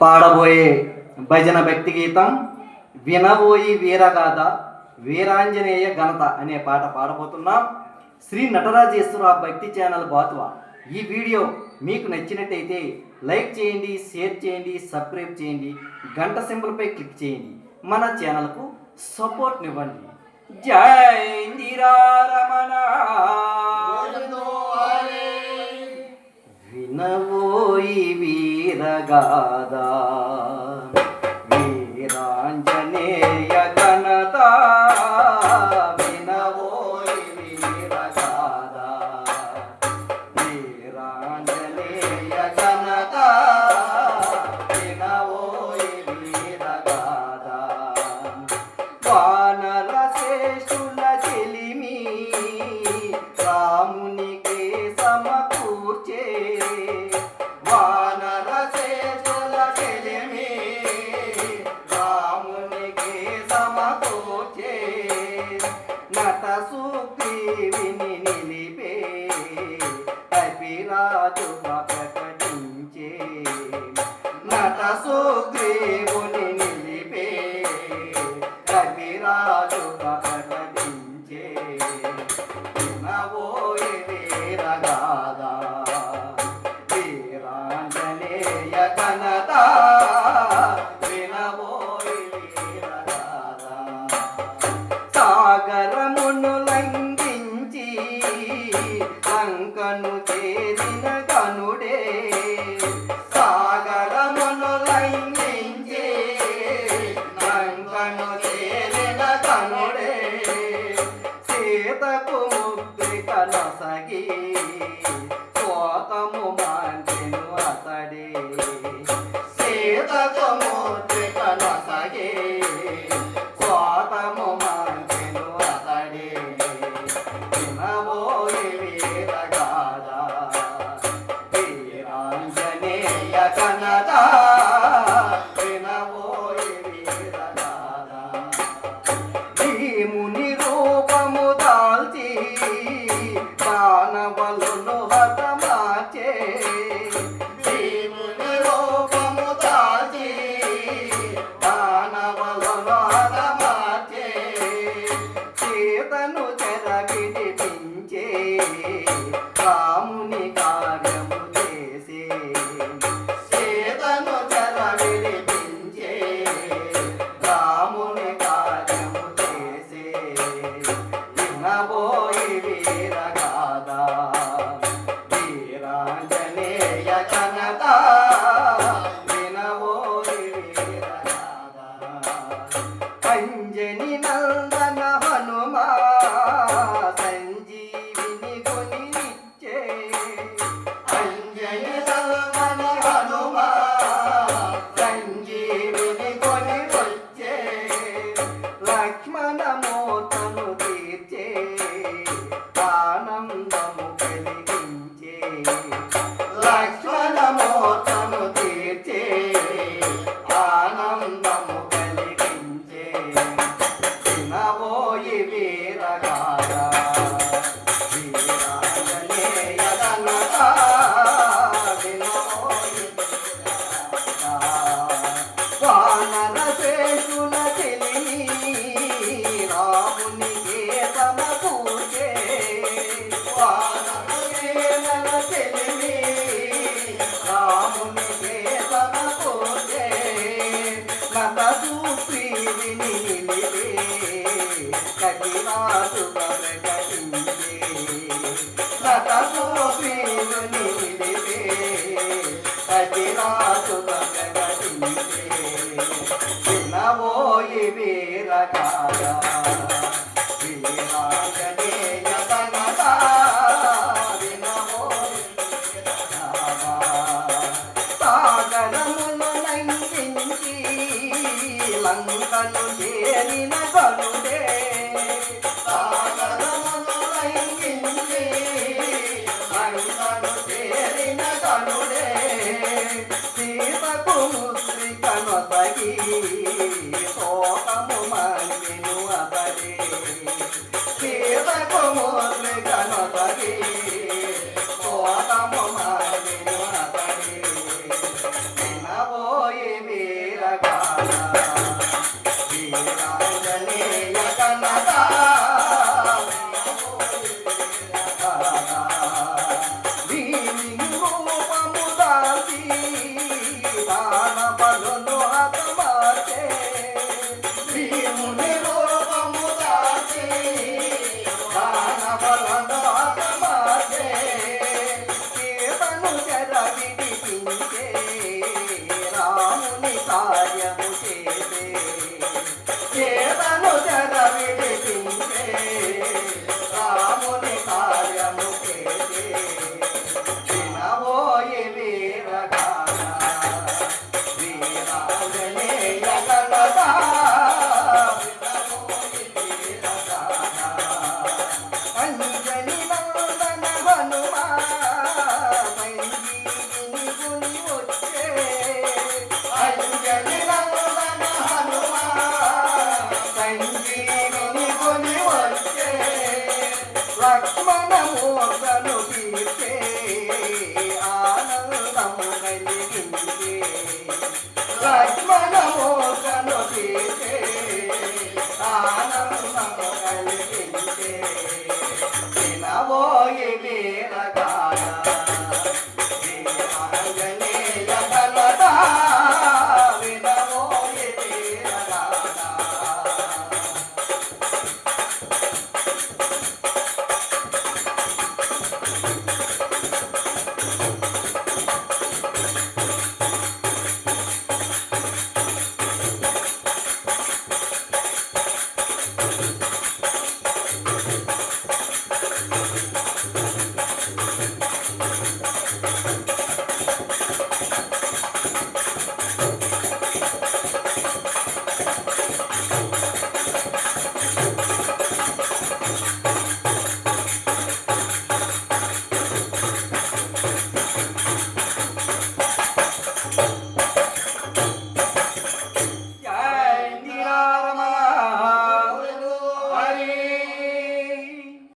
పాడబోయే భజన భక్తి గీతం వినబోయి వీరగాథ వీరాంజనేయ ఘనత అనే పాట పాడబోతున్నాం. శ్రీ నటరాజేశ్వర భక్తి ఛానల్ బాతువా. ఈ వీడియో మీకు నచ్చినట్టయితే లైక్ చేయండి, షేర్ చేయండి, సబ్స్క్రైబ్ చేయండి, గంట సింబల్పై క్లిక్ చేయండి. మన ఛానల్కు సపోర్ట్నివ్వండి. జై ఇందిరారమణ. వినబోయి వీరగాథ వీరాంజనేయ ఘనత. వినబోయి వీరగాథ వీరాంజనేయ ఘనత. వినబోయి వీరగాథ వానర శ్రేష్ఠుల చెలిమి రామునికి సమకూర్చే. వానర శ్రేష్ఠుల చెలిమి రామునికి సమకూర్చే. నట సుగ్రీవిని నిలిపే కపిరాజుగా ప్రకటించే. నట సుగ్రీవుని నిలిపే కపిరాజుగా ప్రకటించే. వినబోయి వీరగాథ వీరాంజనేయ ఘనత. వినబోయి వీరగాథ సాగరమును లంఘించి లంకను చేరిన గనుడే. సాగరమును లంఘించి లంకను చేరిన గనుడే. సీతకు ముద్రిక నొసగి శోకము మాంచెను అతడే. సీతకు ముద్రిక నొసగి శోకము మాంచెను అతడే. వినబోయి వీరగాథ వీరాంజనేయ ఘనత. వినబోయి వీరగాథ భీముని రూపము దాల్చి దానవలను హతమార్చే. భీముని రూపము దాల్చి దానవలను హతమార్చే. సీతను చెర విడిపించే రాముని కార్యము చేసే. సీతను చెర విడిపించే రాముని కార్యము చేసే. వినబోయి వీరగాథ వీరాంజనేయ ఘనత. వినబోయి వీరగాథ అంజని నందన హనుమా సంజీవిని కొనిచ్చే. అంజని నందన హనుమా సంజీవిని కొని వచ్చే. లక్ష్మణ మూర్తను తీర్చే ఆనందము కలిగించే. లక్ష్మణ మూర్తను తీర్చే ఆనందము కలిగించే. వినబోయి వీరగాథ వీరాంజనేయ ఘనత. వినబోయి వీరగాథ వానర శ్రేష్ఠుల చెలిమి రామునికి సమకూర్చే. వానర శ్రేష్ఠుల చెలిమి రామునికి సమకూర్చే. నట సుగ్రీవిని నిలిపే కపిరాజుగా ప్రకటించే. నట సుగ్రీవుని నిలిపే కపిరాజుగా ప్రకటించే. వినబోయి వీరగాథ వీరాంజనేయ ఘనత. వినబోయి వీరగాథ సాగరమును లంఘించి లంకను చేరిన గనుడే. సాగరమును లంఘించి లంకను చేరిన గనుడే. సీతకు ముద్రిక నొసగి శోకము మాంచెను అతడే. సీతకు ముద్రిక నొసగి శోకము మాంచెను అతడే. వినబోయి వీరాంజనేయ గణత వీని రూపము దాల్చి దానవులను హతమార్చే భీముని రూపము దాల్చి దానవులను హతమార్చే చేతను చెర విడిపించే రాముని కార్యము చేసే చేతను చెర విడిపించే రాముని కార్యము చేసే వినవోయి వీరగాథ వీరాంజనేయ గణత అంజని నందన హనుమా సంజీవిని గుని వచ్చే అంజని నందన హనుమా సంజీవిని గుని వచ్చే లక్ష్మణ మోసను తీర్చే ఆనందము కలిగించే లక్ష్మణ మోసను తీర్చే ఆనందము కలిగించే వినవోయి వీరగాథ